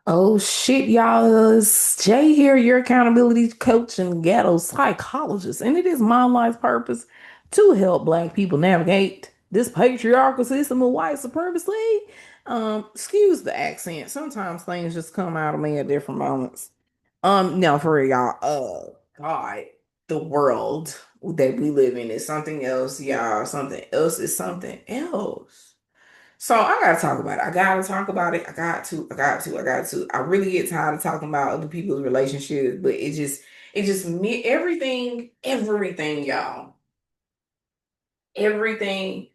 Oh shit, y'all. It's Jay here, your accountability coach and ghetto psychologist. And it is my life purpose to help Black people navigate this patriarchal system of white supremacy. Excuse the accent. Sometimes things just come out of me at different moments. No, for real, y'all. God, the world that we live in is something else, y'all. Something else is something else. So I gotta talk about it. I gotta talk about it. I got to. I really get tired of talking about other people's relationships, but everything, y'all. Everything,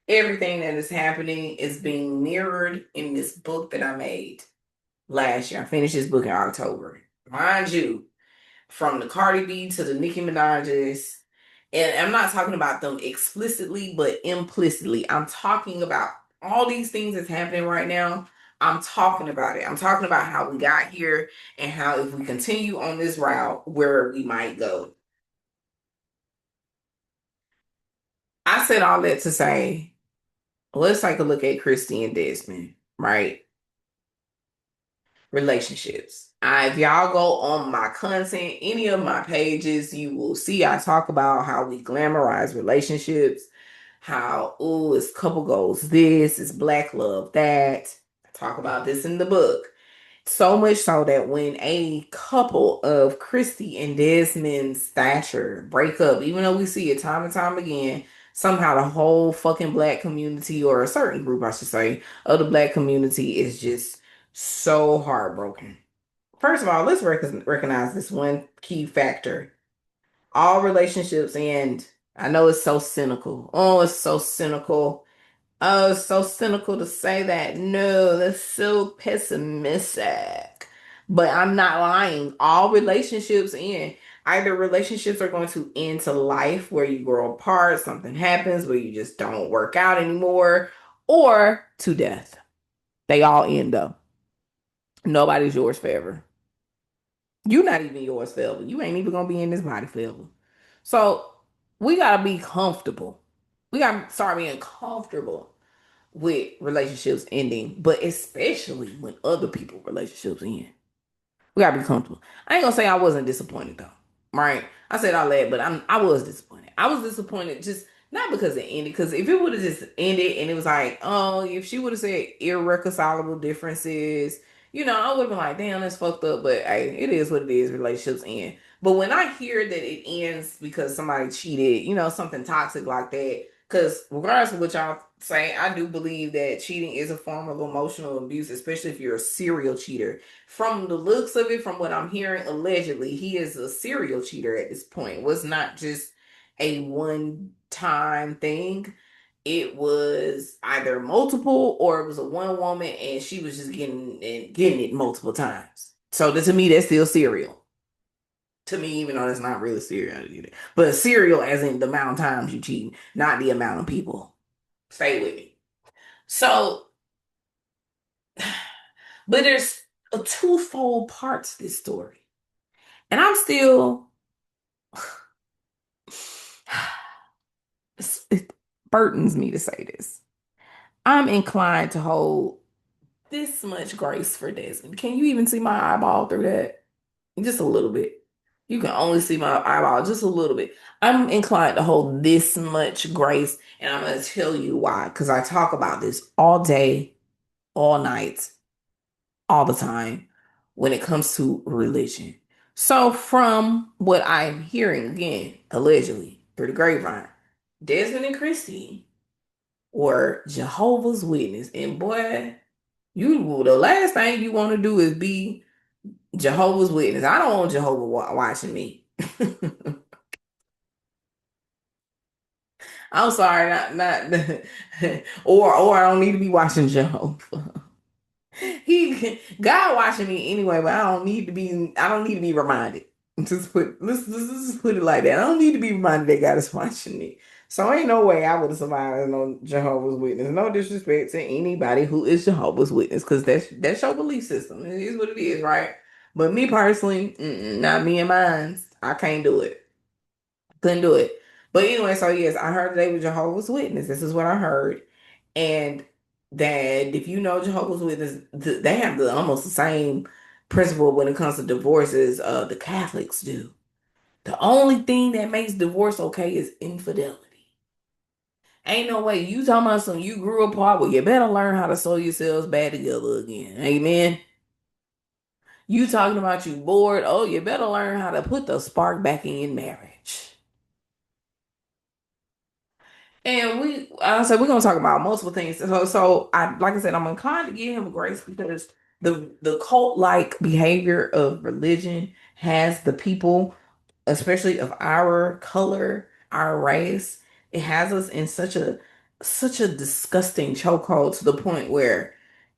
everything that is happening is being mirrored in this book that I made last year. I finished this book in October. Mind you, from the Cardi B to the Nicki Minaj's. And I'm not talking about them explicitly, but implicitly. I'm talking about all these things that's happening right now. I'm talking about it. I'm talking about how we got here and how if we continue on this route, where we might go. I said all that to say, let's take a look at Kristy and Desmond, right? Relationships. If y'all go on my content, any of my pages, you will see I talk about how we glamorize relationships, how, ooh, it's couple goals this, it's black love that. I talk about this in the book. So much so that when a couple of Kristy and Desmond's stature break up, even though we see it time and time again, somehow the whole fucking black community, or a certain group, I should say, of the black community is just so heartbroken. First of all, let's recognize this one key factor. All relationships end. I know it's so cynical. Oh, it's so cynical. Oh, it's so cynical to say that. No, that's so pessimistic. But I'm not lying. All relationships end. Either relationships are going to end to life where you grow apart, something happens where you just don't work out anymore, or to death. They all end up. Nobody's yours forever. You're not even yours forever. You ain't even gonna be in this body forever. So we gotta be comfortable. We gotta start being comfortable with relationships ending, but especially when other people relationships end. We gotta be comfortable. I ain't gonna say I wasn't disappointed though. Right? I said all that, but I was disappointed. I was disappointed just not because it ended, because if it would have just ended and it was like, oh, if she would have said irreconcilable differences, I would have been like, damn, that's fucked up. But hey, it is what it is, relationships end. But when I hear that it ends because somebody cheated, something toxic like that, because regardless of what y'all say, I do believe that cheating is a form of emotional abuse, especially if you're a serial cheater. From the looks of it, from what I'm hearing, allegedly, he is a serial cheater at this point. It was not just a one time thing. It was either multiple or it was a one woman and she was just getting it multiple times. So to me, that's still serial. To me, even though that's not really serial either. But serial as in the amount of times you cheat, not the amount of people. Stay with me. So, but there's a twofold part to this story. And I'm still, it burdens me to say this. I'm inclined to hold this much grace for Desmond. Can you even see my eyeball through that? Just a little bit. You can only see my eyeball just a little bit. I'm inclined to hold this much grace, and I'm going to tell you why. Because I talk about this all day, all night, all the time when it comes to religion. So, from what I'm hearing, again, allegedly, through the grapevine, Desmond and Kristy were Jehovah's Witness. And boy, the last thing you want to do is be Jehovah's Witness. I don't want Jehovah watching me. I'm sorry, not or I don't need to be watching Jehovah. God watching me anyway, but I don't need to be reminded. Let's just put it like that. I don't need to be reminded that God is watching me. So ain't no way I would have survived as no Jehovah's Witness. No disrespect to anybody who is Jehovah's Witness, because that's your belief system. It is what it is, right? But me personally, not me and mine. I can't do it. Couldn't do it. But anyway, so yes, I heard they were Jehovah's Witness. This is what I heard. And that if you know Jehovah's Witnesses, they have almost the same principle when it comes to divorces the Catholics do. The only thing that makes divorce okay is infidelity. Ain't no way you talking about some you grew apart. Well, you better learn how to sew yourselves back together again. Amen. You talking about you bored. Oh, you better learn how to put the spark back in marriage. And I said we're gonna talk about multiple things. So I like I said, I'm inclined to give him grace because the cult like behavior of religion has the people, especially of our color, our race, it has us in such a disgusting chokehold to the point where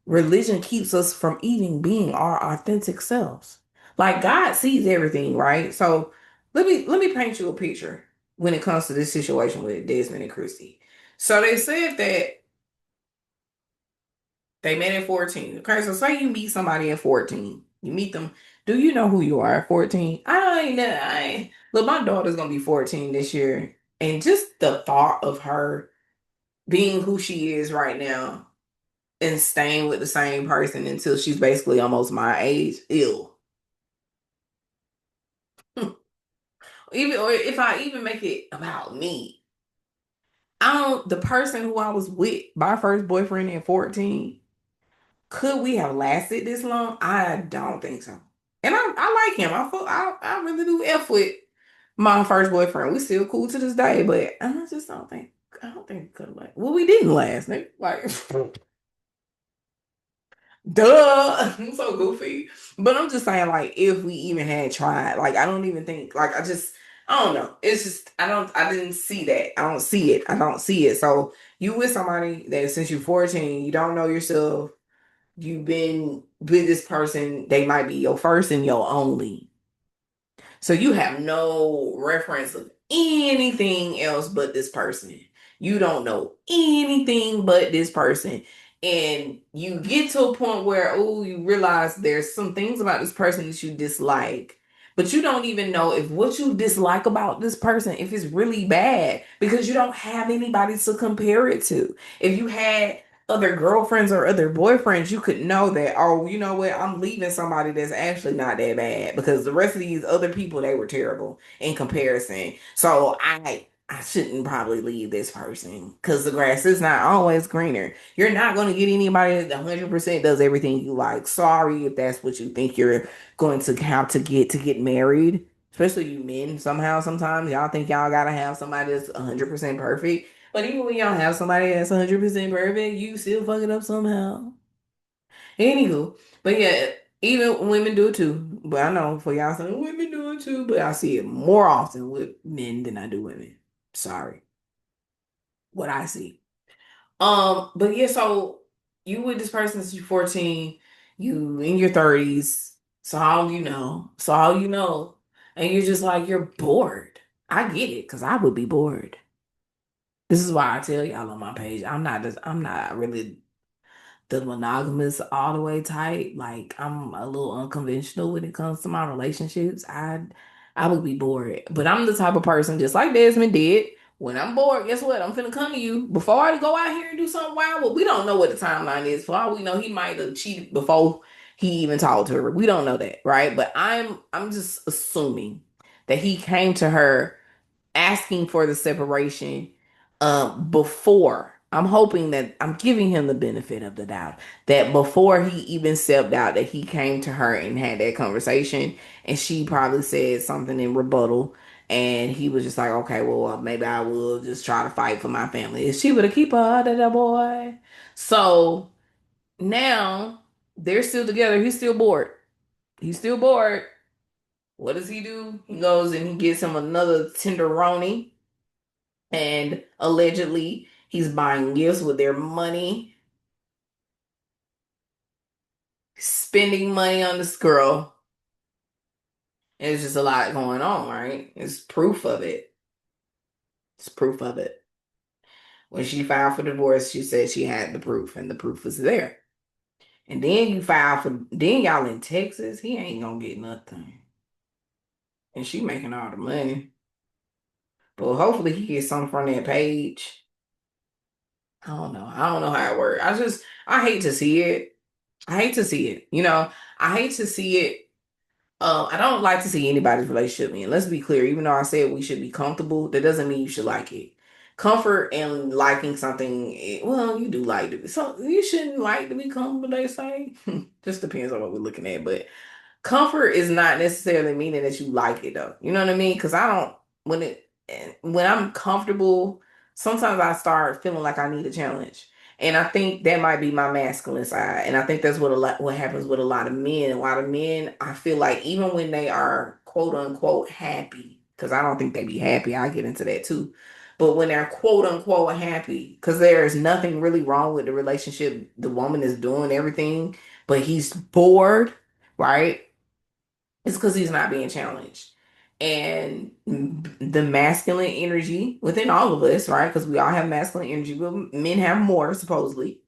religion keeps us from even being our authentic selves. Like God sees everything, right? So let me paint you a picture when it comes to this situation with Desmond and Kristy. So they said that they met at 14. Okay, so say you meet somebody at 14. You meet them. Do you know who you are at 14? Look, my daughter's gonna be 14 this year. And just the thought of her being who she is right now and staying with the same person until she's basically almost my age, ill. Even or if I even make it about me, the person who I was with, my first boyfriend at 14. Could we have lasted this long? I don't think so. And I like him. I really do F with my first boyfriend. We still cool to this day, but I don't think we could have lasted. Well, we didn't last. Like duh. I'm so goofy. But I'm just saying, like, if we even had tried, like I don't even think like I don't know. It's just I didn't see that. I don't see it. I don't see it. So you with somebody that since you're 14, you don't know yourself, you've been with this person, they might be your first and your only. So you have no reference of anything else but this person. You don't know anything but this person. And you get to a point where, oh, you realize there's some things about this person that you dislike. But you don't even know if what you dislike about this person, if it's really bad, because you don't have anybody to compare it to. If you had other girlfriends or other boyfriends, you could know that, oh, you know what, I'm leaving somebody that's actually not that bad because the rest of these other people, they were terrible in comparison. So I shouldn't probably leave this person because the grass is not always greener. You're not going to get anybody that 100% does everything you like. Sorry if that's what you think you're going to have to get married. Especially you men, somehow, sometimes y'all think y'all gotta have somebody that's 100% perfect. But even when y'all have somebody that's 100% perfect, you still fuck it up somehow. Anywho, but yeah, even women do it too. But I know for y'all, some women do it too. But I see it more often with men than I do women. Sorry, what I see. But yeah, so you with this person since you're 14, you in your 30s. So all you know, and you're just like you're bored. I get it, because I would be bored. This is why I tell y'all on my page, I'm not really the monogamous all the way type. Like I'm a little unconventional when it comes to my relationships. I would be bored. But I'm the type of person just like Desmond did. When I'm bored, guess what? I'm finna come to you. Before I go out here and do something wild, well, we don't know what the timeline is. For all we know, he might have cheated before he even talked to her. We don't know that, right? But I'm just assuming that he came to her asking for the separation before. I'm hoping that I'm giving him the benefit of the doubt that before he even stepped out, that he came to her and had that conversation, and she probably said something in rebuttal, and he was just like, okay, well, maybe I will just try to fight for my family. Is she would have keep her out of that boy? So now they're still together. He's still bored. He's still bored. What does he do? He goes and he gets him another tenderoni, and allegedly he's buying gifts with their money, spending money on this girl. And it's just a lot going on, right? It's proof of it. It's proof of it. When she filed for divorce, she said she had the proof, and the proof was there. And then then y'all in Texas, he ain't gonna get nothing. And she making all the money. But hopefully he gets something from that page. I don't know how it works. I hate to see it. I hate to see it. I hate to see it. I don't like to see anybody's relationship in. Let's be clear. Even though I said we should be comfortable, that doesn't mean you should like it. Comfort and liking something, well, you do like to be. So you shouldn't like to be comfortable. They say. Just depends on what we're looking at, but comfort is not necessarily meaning that you like it though. You know what I mean? Because I don't when I'm comfortable, sometimes I start feeling like I need a challenge. And I think that might be my masculine side. And I think that's what happens with a lot of men. A lot of men, I feel like even when they are quote unquote happy, because I don't think they be happy, I get into that too. But when they're quote unquote happy, because there's nothing really wrong with the relationship, the woman is doing everything, but he's bored, right? It's because he's not being challenged. And the masculine energy within all of us, right? Because we all have masculine energy, but men have more, supposedly.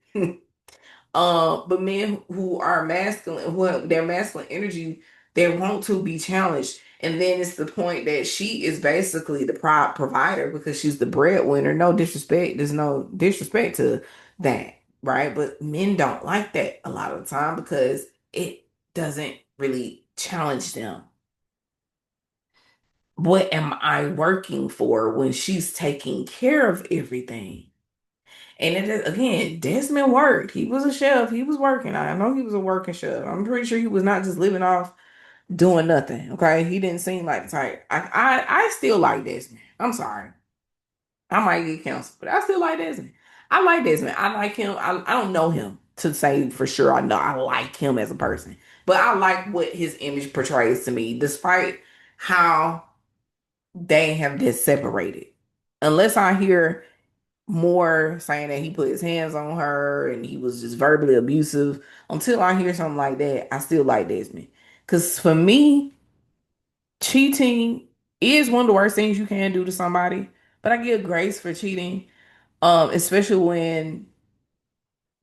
But men who are masculine, who have their masculine energy, they want to be challenged. And then it's the point that she is basically the provider because she's the breadwinner. No disrespect. There's no disrespect to that, right? But men don't like that a lot of the time because it doesn't really challenge them. What am I working for when she's taking care of everything? And again, Desmond worked. He was a chef. He was working. I know he was a working chef. I'm pretty sure he was not just living off doing nothing. Okay, he didn't seem like the type. I still like Desmond. I'm sorry. I might get canceled, but I still like Desmond. I like Desmond. I like him. I don't know him to say for sure. I know I like him as a person, but I like what his image portrays to me, despite how they have just separated. Unless I hear more saying that he put his hands on her and he was just verbally abusive, until I hear something like that, I still like Desmond. Because for me, cheating is one of the worst things you can do to somebody. But I give grace for cheating, especially when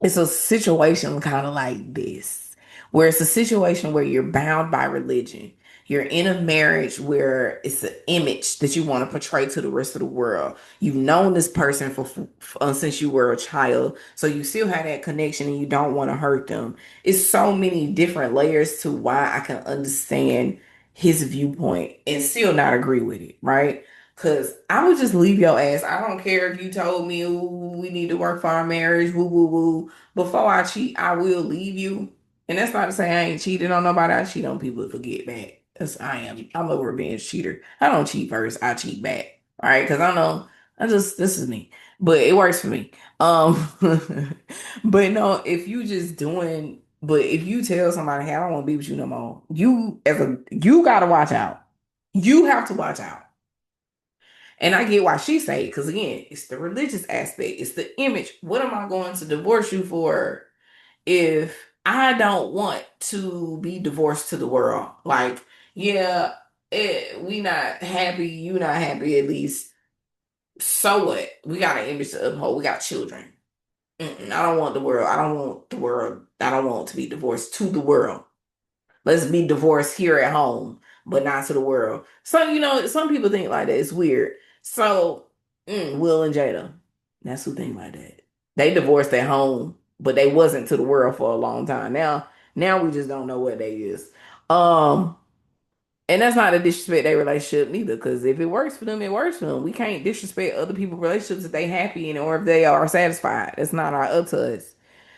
it's a situation kind of like this, where it's a situation where you're bound by religion. You're in a marriage where it's an image that you want to portray to the rest of the world. You've known this person since you were a child, so you still have that connection and you don't want to hurt them. It's so many different layers to why I can understand his viewpoint and still not agree with it, right? Cause I would just leave your ass. I don't care if you told me, "Ooh, we need to work for our marriage." Woo woo woo. Before I cheat, I will leave you. And that's not to say I ain't cheated on nobody. I cheat on people to get back. That's I am. I'm a revenge cheater. I don't cheat first. I cheat back. All right, because I know this is me, but it works for me. Um, but no, if you just doing, but if you tell somebody, "Hey, I don't want to be with you no more," you gotta watch out. You have to watch out. And I get why she say, because again, it's the religious aspect, it's the image. What am I going to divorce you for if I don't want to be divorced to the world? Like, yeah, we not happy, you not happy at least. So what? We got an image to uphold. We got children. I don't want the world. I don't want the world. I don't want to be divorced to the world. Let's be divorced here at home, but not to the world. So, some people think like that. It's weird. So, Will and Jada, that's who think like that. They divorced at home, but they wasn't to the world for a long time. Now we just don't know what they is. Um, and that's not a disrespect their relationship neither, because if it works for them, it works for them. We can't disrespect other people's relationships if they happy and or if they are satisfied. It's not our up to us.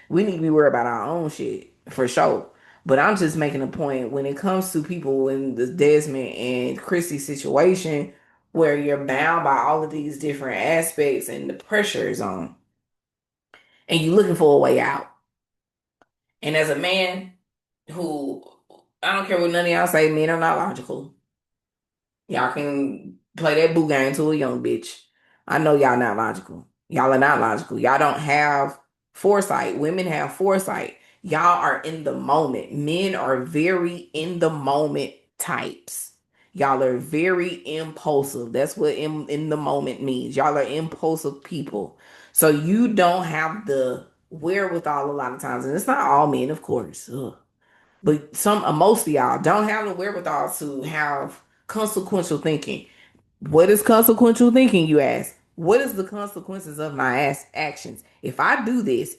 We need to be worried about our own shit for sure. But I'm just making a point when it comes to people in the Desmond and Kristy situation where you're bound by all of these different aspects and the pressure is on and you're looking for a way out. And as a man who I don't care what none of y'all say, men are not logical. Y'all can play that boo game to a young bitch. I know y'all not logical. Y'all are not logical. Y'all don't have foresight. Women have foresight. Y'all are in the moment. Men are very in the moment types. Y'all are very impulsive. That's what in the moment means. Y'all are impulsive people. So you don't have the wherewithal a lot of times. And it's not all men, of course. Ugh. But most of y'all don't have the wherewithal to have consequential thinking. What is consequential thinking, you ask? what is the consequences of my actions? If I do this,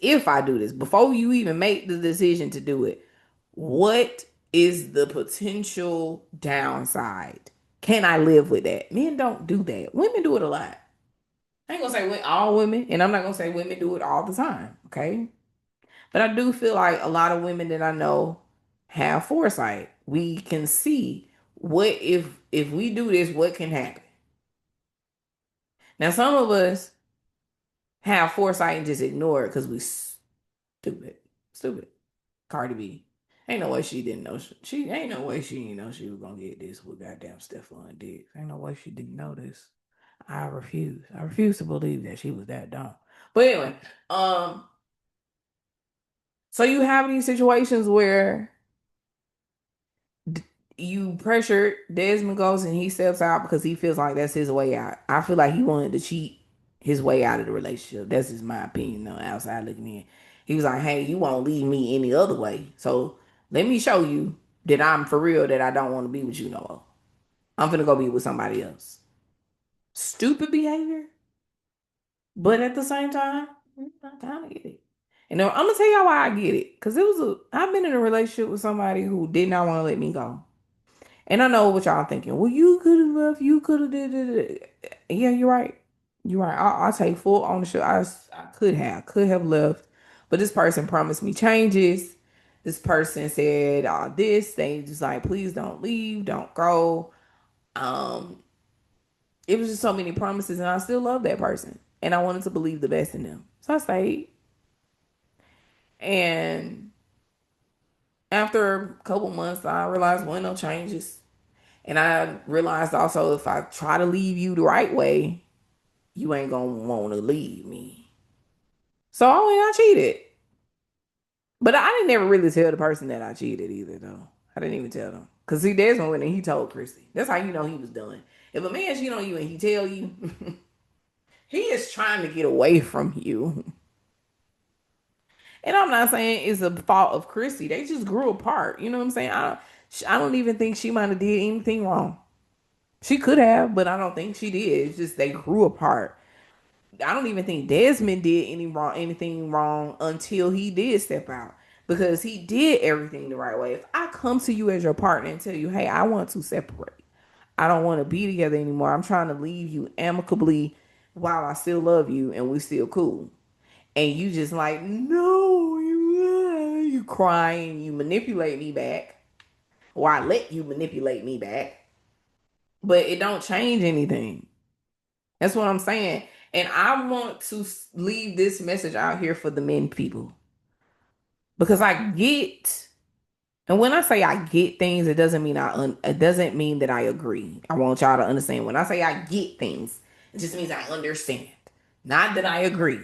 before you even make the decision to do it, what is the potential downside? Can I live with that? Men don't do that. Women do it a lot. I ain't gonna say all women, and I'm not gonna say women do it all the time, okay? But I do feel like a lot of women that I know have foresight. We can see what if we do this, what can happen. Now, some of us have foresight and just ignore it because we stupid, stupid. Cardi B, ain't no way she didn't know. She ain't no way she didn't know she was gonna get this with goddamn Stephon Diggs. Ain't no way she didn't know this. I refuse. I refuse to believe that she was that dumb. But anyway, um, so you have these situations where you pressured Desmond goes and he steps out because he feels like that's his way out. I feel like he wanted to cheat his way out of the relationship. That's just my opinion, though, outside looking in. He was like, hey, you won't leave me any other way. So let me show you that I'm for real, that I don't want to be with you no more. I'm finna go be with somebody else. Stupid behavior. But at the same time, I kind of get it. And I'm gonna tell y'all why I get it. Cause I've been in a relationship with somebody who did not want to let me go. And I know what y'all thinking. Well, you could have left. You could have did it. Yeah, you're right. You're right. I'll take full ownership. I could have left, but this person promised me changes. This person said all this. They just like, please don't leave, don't go. Um, it was just so many promises, and I still love that person, and I wanted to believe the best in them. So I stayed. And after a couple months, I realized, well, no changes. And I realized also if I try to leave you the right way, you ain't gonna want to leave me. So I cheated. But I didn't ever really tell the person that I cheated either, though. I didn't even tell them. Because see, Desmond went and he told Kristy. That's how you know he was done. If a man cheat on you and he tell you, he is trying to get away from you. And I'm not saying it's a fault of Kristy. They just grew apart. You know what I'm saying? I don't even think she might have did anything wrong. She could have, but I don't think she did. It's just they grew apart. I don't even think Desmond did anything wrong until he did step out, because he did everything the right way. If I come to you as your partner and tell you, hey, I want to separate, I don't want to be together anymore, I'm trying to leave you amicably while I still love you and we still cool, and you just like, no, you crying, you manipulate me back, or I let you manipulate me back, but it don't change anything. That's what I'm saying. And I want to leave this message out here for the men people. Because I get, and when I say I get things, it doesn't mean it doesn't mean that I agree. I want y'all to understand. When I say I get things, it just means I understand. Not that I agree.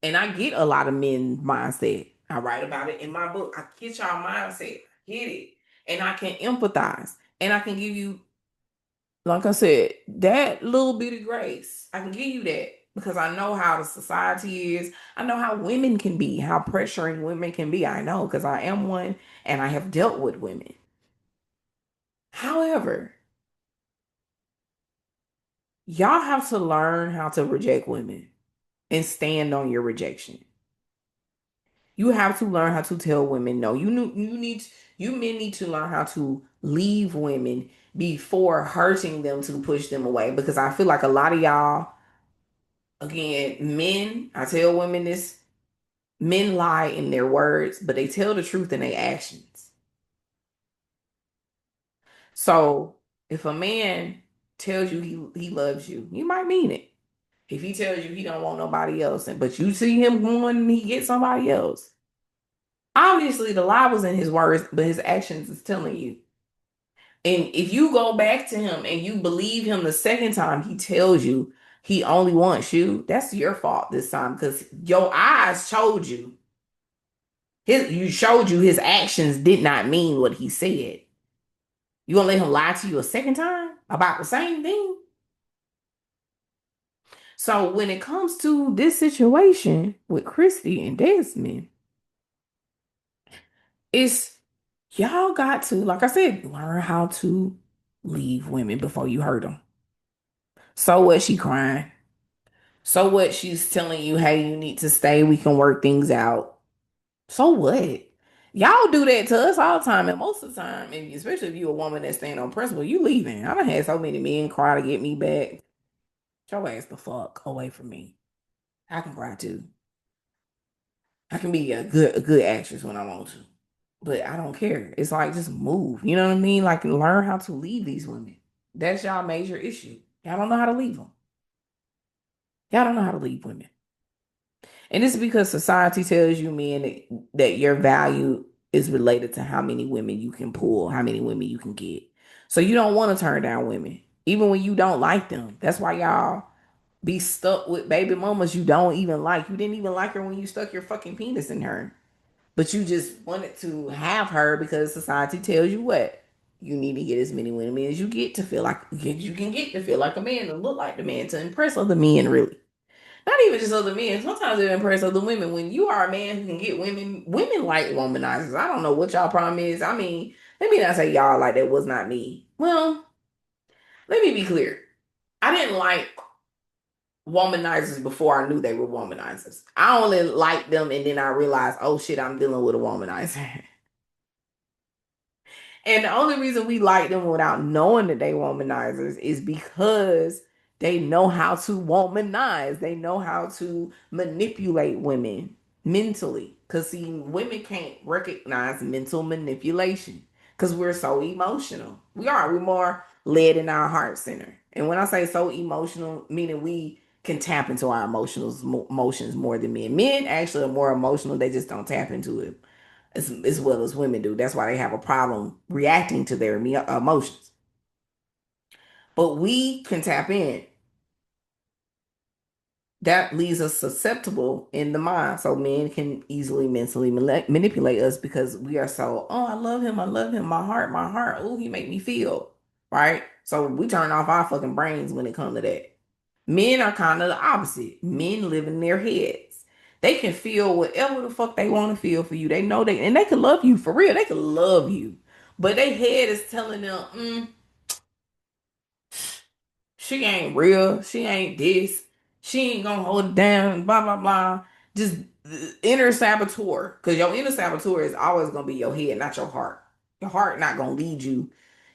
And I get a lot of men mindset. I write about it in my book. I get y'all mindset. I get it. And I can empathize. And I can give you, like I said, that little bit of grace, I can give you that because I know how the society is. I know how women can be, how pressuring women can be. I know because I am one and I have dealt with women. However, y'all have to learn how to reject women and stand on your rejection. You have to learn how to tell women no. You men need to learn how to leave women before hurting them to push them away, because I feel like a lot of y'all, again, men, I tell women this, men lie in their words, but they tell the truth in their actions. So if a man tells you he loves you, he might mean it. If he tells you he don't want nobody else, but you see him going and he gets somebody else, obviously the lie was in his words, but his actions is telling you. And if you go back to him and you believe him the second time he tells you he only wants you, that's your fault this time, because your eyes showed you. You showed you his actions did not mean what he said. You gonna let him lie to you a second time about the same thing? So when it comes to this situation with Kristy and Desmond, it's y'all got to, like I said, learn how to leave women before you hurt them. So what? She crying. So what? She's telling you, hey, you need to stay. We can work things out. So what? Y'all do that to us all the time, and most of the time, and especially if you're a woman that's staying on principle, you leaving. I done had so many men cry to get me back. Get your ass the fuck away from me. I can cry too. I can be a good actress when I want to, but I don't care. It's like just move. You know what I mean? Like learn how to leave these women. That's y'all major issue. Y'all don't know how to leave them. Y'all don't know how to leave women. And it's because society tells you, men, that your value is related to how many women you can pull, how many women you can get. So you don't want to turn down women, even when you don't like them. That's why y'all be stuck with baby mamas you don't even like. You didn't even like her when you stuck your fucking penis in her. But you just wanted to have her because society tells you what? You need to get as many women as you get to feel like you can get to feel like a man and look like the man to impress other men, really. Not even just other men. Sometimes it impress other women. When you are a man who can get women, women like womanizers. I don't know what y'all problem is. I mean, let me not say y'all like that was not me. Well, let me be clear. I didn't like womanizers before I knew they were womanizers. I only liked them and then I realized, oh shit, I'm dealing with a womanizer. And the only reason we like them without knowing that they womanizers is because they know how to womanize. They know how to manipulate women mentally. Because, see, women can't recognize mental manipulation because we're so emotional. We are. We're more led in our heart center. And when I say so emotional, meaning we can tap into our emotions more than men. Men actually are more emotional. They just don't tap into it as well as women do. That's why they have a problem reacting to their emotions. But we can tap in. That leaves us susceptible in the mind. So men can easily mentally manipulate us because we are so, oh, I love him. I love him. My heart. Oh, he make me feel. Right? So we turn off our fucking brains when it comes to that. Men are kind of the opposite. Men live in their heads. They can feel whatever the fuck they want to feel for you. They know and they can love you for real. They can love you. But their head is telling them, she ain't real. She ain't this. She ain't gonna hold it down. Blah blah blah. Just inner saboteur, because your inner saboteur is always gonna be your head, not your heart. Your heart not gonna lead you.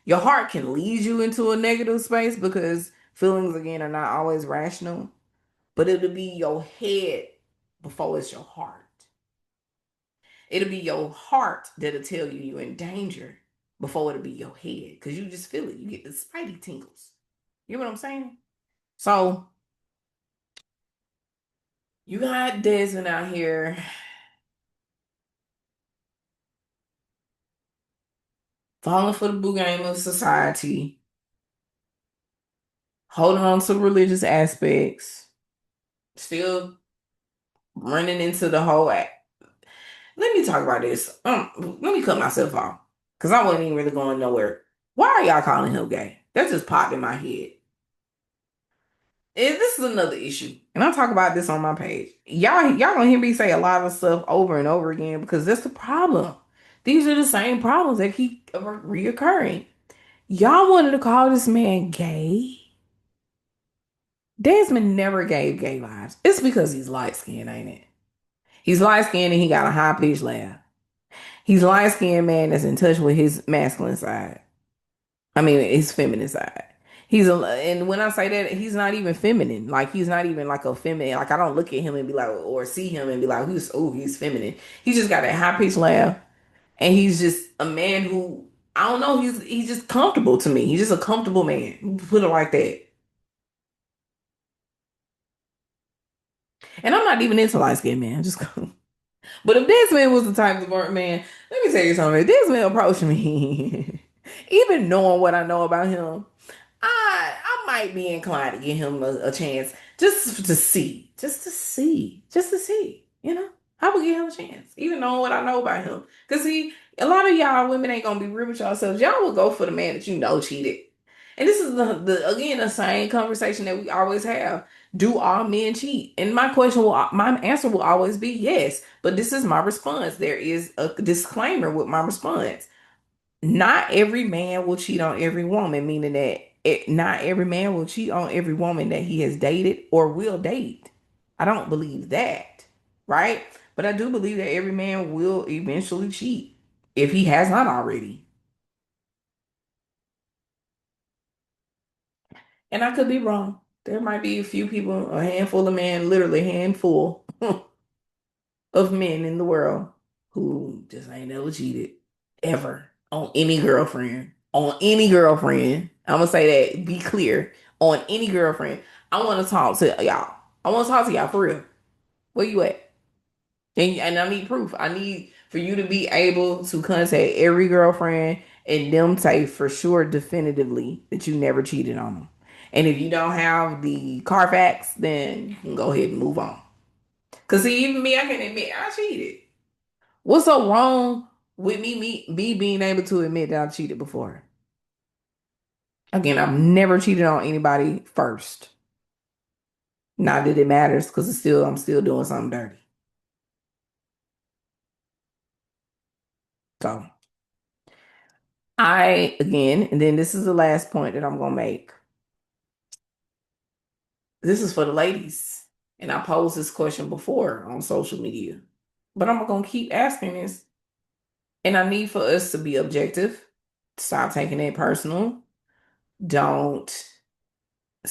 Your heart can lead you into a negative space because feelings again are not always rational. But it'll be your head before it's your heart. It'll be your heart that'll tell you you're in danger before it'll be your head because you just feel it. You get the spidey tingles. You know what I'm saying? So you got Desmond out here falling for the boo game of society, holding on to religious aspects, still running into the whole act. Let me talk about this. Let me cut myself off because I wasn't even really going nowhere. Why are y'all calling him gay? That just popped in my head. And this is another issue, and I talk about this on my page. Y'all gonna hear me say a lot of stuff over and over again because that's the problem. These are the same problems that keep reoccurring. Y'all wanted to call this man gay. Desmond never gave gay vibes. It's because he's light skinned, ain't it? He's light skinned and he got a high pitched laugh. He's a light skinned man that's in touch with his masculine side. I mean, his feminine side. And when I say that, he's not even feminine. Like he's not even like a feminine. Like I don't look at him and be like, or see him and be like, he's feminine. He just got that high pitched laugh, and he's just a man who I don't know. He's just comfortable to me. He's just a comfortable man. Put it like that. And I'm not even into light skinned man. Just but if this man was the type of man, let me tell you something. If this man approached me, even knowing what I know about him, I might be inclined to give him a chance just to see. You know, I would give him a chance, even knowing what I know about him. Cause see, a lot of y'all women ain't gonna be real with yourselves. Y'all will go for the man that you know cheated. And this is the again the same conversation that we always have. Do all men cheat? And my answer will always be yes. But this is my response. There is a disclaimer with my response. Not every man will cheat on every woman, meaning that not every man will cheat on every woman that he has dated or will date. I don't believe that, right? But I do believe that every man will eventually cheat if he has not already. And I could be wrong. There might be a few people, a handful of men, literally a handful of men in the world who just ain't never cheated ever on any girlfriend. On any girlfriend. I'm gonna say that, be clear. On any girlfriend. I wanna talk to y'all. I wanna talk to y'all for real. Where you at? And I need proof. I need for you to be able to contact every girlfriend and them say for sure definitively that you never cheated on them. And if you don't have the Carfax, then you can go ahead and move on. Cause see, even me, I can admit I cheated. What's so wrong with me being able to admit that I've cheated before? Again, I've never cheated on anybody first. Not that it matters, because I'm still doing something dirty. So again, and then this is the last point that I'm gonna make. This is for the ladies. And I posed this question before on social media. But I'm gonna keep asking this. And I need for us to be objective. Stop taking it personal. Don't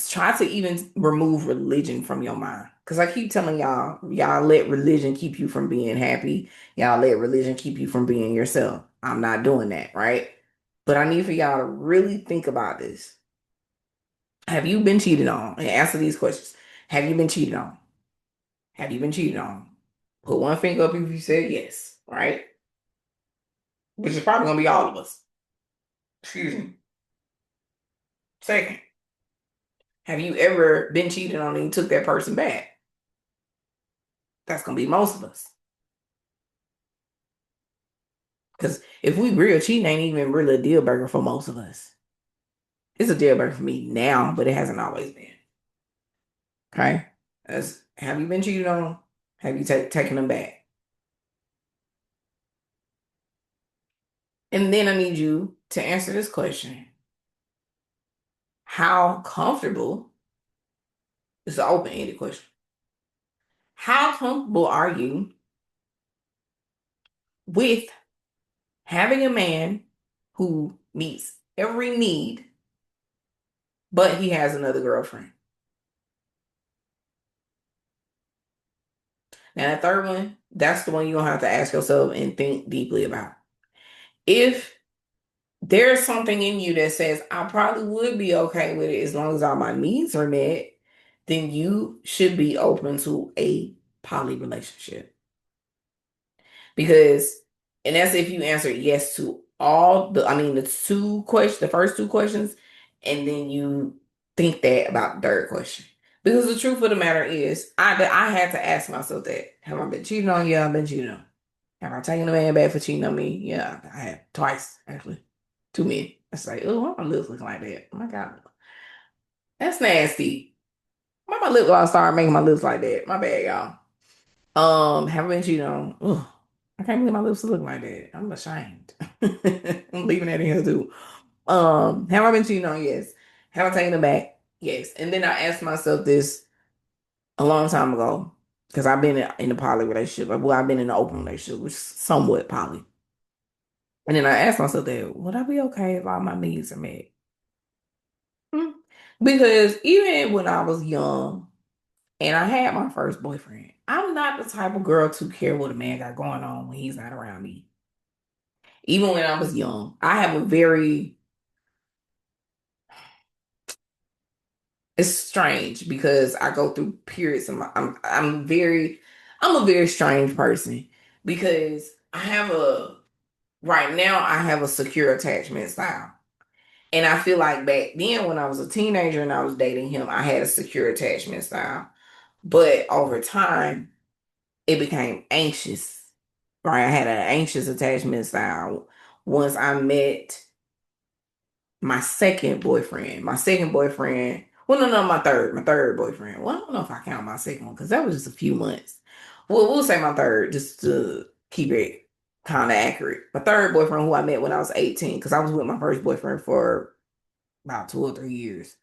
try to even remove religion from your mind. Because I keep telling y'all let religion keep you from being happy. Y'all let religion keep you from being yourself. I'm not doing that, right? But I need for y'all to really think about this. Have you been cheated on? And answer these questions. Have you been cheated on? Have you been cheated on? Put one finger up if you said yes, right? Which is probably gonna be all of us. Excuse me. Second, have you ever been cheated on and you took that person back? That's gonna be most of us. Because if we real, cheating ain't even really a deal breaker for most of us. It's a deal breaker for me now, but it hasn't always been. Okay? Have you been cheated on? Have you taken them back? And then I need you to answer this question. How comfortable, it's an open-ended question. How comfortable are you with having a man who meets every need, but he has another girlfriend? Now, that third one, that's the one you're going to have to ask yourself and think deeply about. If there's something in you that says, I probably would be okay with it as long as all my needs are met, then you should be open to a poly relationship. Because, and that's if you answer yes to the first two questions, and then you think that about the third question. Because the truth of the matter is, I had to ask myself that. Have I been cheating on? Yeah, I've been cheating on. Have I taken a man back for cheating on me? Yeah, I have. Twice, actually. Too many. It's like, oh, why my lips looking like that? Oh my God. That's nasty. Why my lip gloss started making my lips like that? My bad, y'all. Have I been cheated on? Ugh, I can't believe my lips look like that. I'm ashamed. I'm leaving that in here too. Have I been cheating on? Yes. Have I taken them back? Yes. And then I asked myself this a long time ago because I've been in a poly relationship. Well, I've been in an open relationship, which is somewhat poly. And then I asked myself that, would I be okay if all my needs are met? Hmm. Because even when I was young and I had my first boyfriend, I'm not the type of girl to care what a man got going on when he's not around me. Even when I was young, I have a very, it's strange because I go through periods of I'm a very strange person because right now I have a secure attachment style. And I feel like back then when I was a teenager and I was dating him, I had a secure attachment style. But over time, it became anxious, right? I had an anxious attachment style once I met my second boyfriend. Well, no, my third boyfriend. Well, I don't know if I count my second one because that was just a few months. Well, we'll say my third just to keep it kind of accurate. My third boyfriend who I met when I was 18 because I was with my first boyfriend for about 2 or 3 years.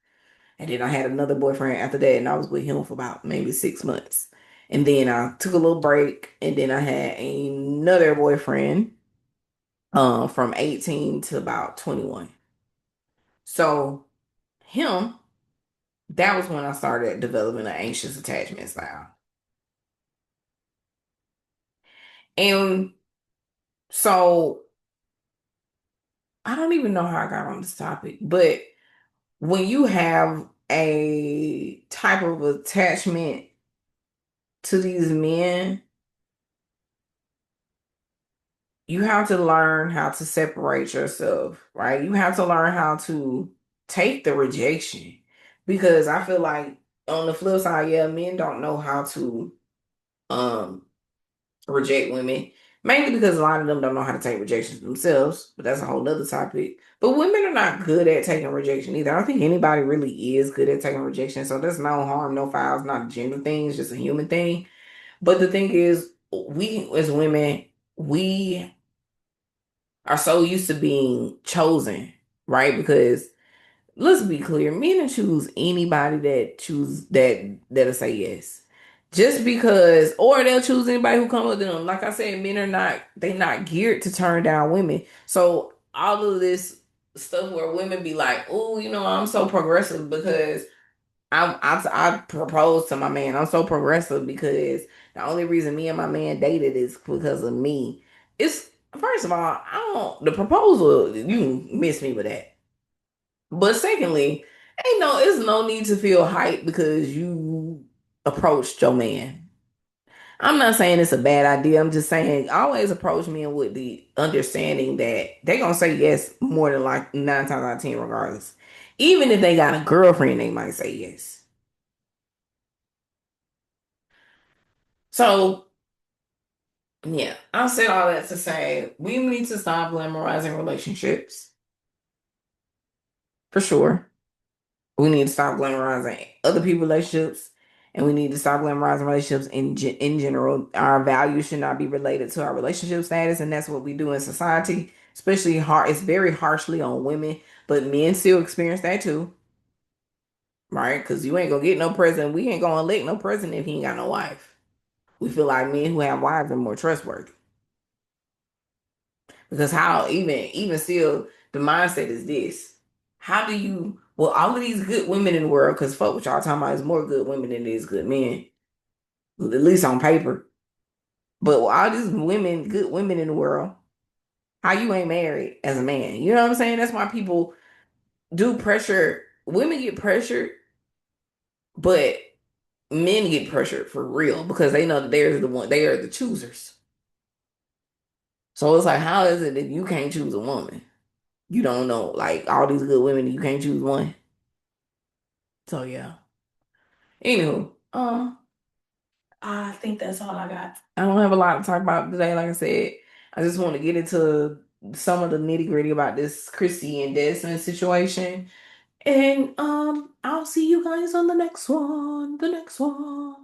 And then I had another boyfriend after that, and I was with him for about maybe 6 months. And then I took a little break, and then I had another boyfriend from 18 to about 21. So him, that was when I started developing an anxious attachment style. And so I don't even know how I got on this topic, but when you have a type of attachment to these men, you have to learn how to separate yourself, right? You have to learn how to take the rejection. Because I feel like on the flip side, yeah, men don't know how to um reject women. Mainly because a lot of them don't know how to take rejections themselves, but that's a whole nother topic. But women are not good at taking rejection either. I don't think anybody really is good at taking rejection. So there's no harm, no foul. It's not a gender thing, it's just a human thing. But the thing is, we as women, we are so used to being chosen, right? Because let's be clear, men will choose anybody that'll say yes. Just because, or they'll choose anybody who come with them. Like I said, men are not, they're not geared to turn down women. So all of this stuff where women be like, oh, I'm so progressive because I proposed to my man. I'm so progressive because the only reason me and my man dated is because of me. It's first of all, I don't the proposal, you miss me with that. But secondly, it's no need to feel hyped because you approached your man. I'm not saying it's a bad idea. I'm just saying always approach men with the understanding that they're gonna say yes more than like 9 times out of 10, regardless. Even if they got a girlfriend, they might say yes. So yeah, I said all that to say we need to stop glamorizing relationships for sure. We need to stop glamorizing other people's relationships, and we need to stop glamorizing relationships in general. Our values should not be related to our relationship status, and that's what we do in society. Especially hard, it's very harshly on women, but men still experience that too, right? Because you ain't gonna get no president. We ain't gonna elect no president if he ain't got no wife. We feel like men who have wives are more trustworthy. Because how even still the mindset is this. How do you well all of these good women in the world, because fuck what y'all talking about is more good women than it is good men, at least on paper. But with all these women, good women in the world, how you ain't married as a man? You know what I'm saying? That's why people do pressure. Women get pressured, but men get pressured for real because they know that they are the choosers. So it's like, how is it that you can't choose a woman? You don't know, like all these good women, you can't choose one. So yeah. Anywho, I think that's all I got. I don't have a lot to talk about today. Like I said, I just want to get into some of the nitty gritty about this Kristy and Desmond situation. And I'll see you guys on the next one. The next one.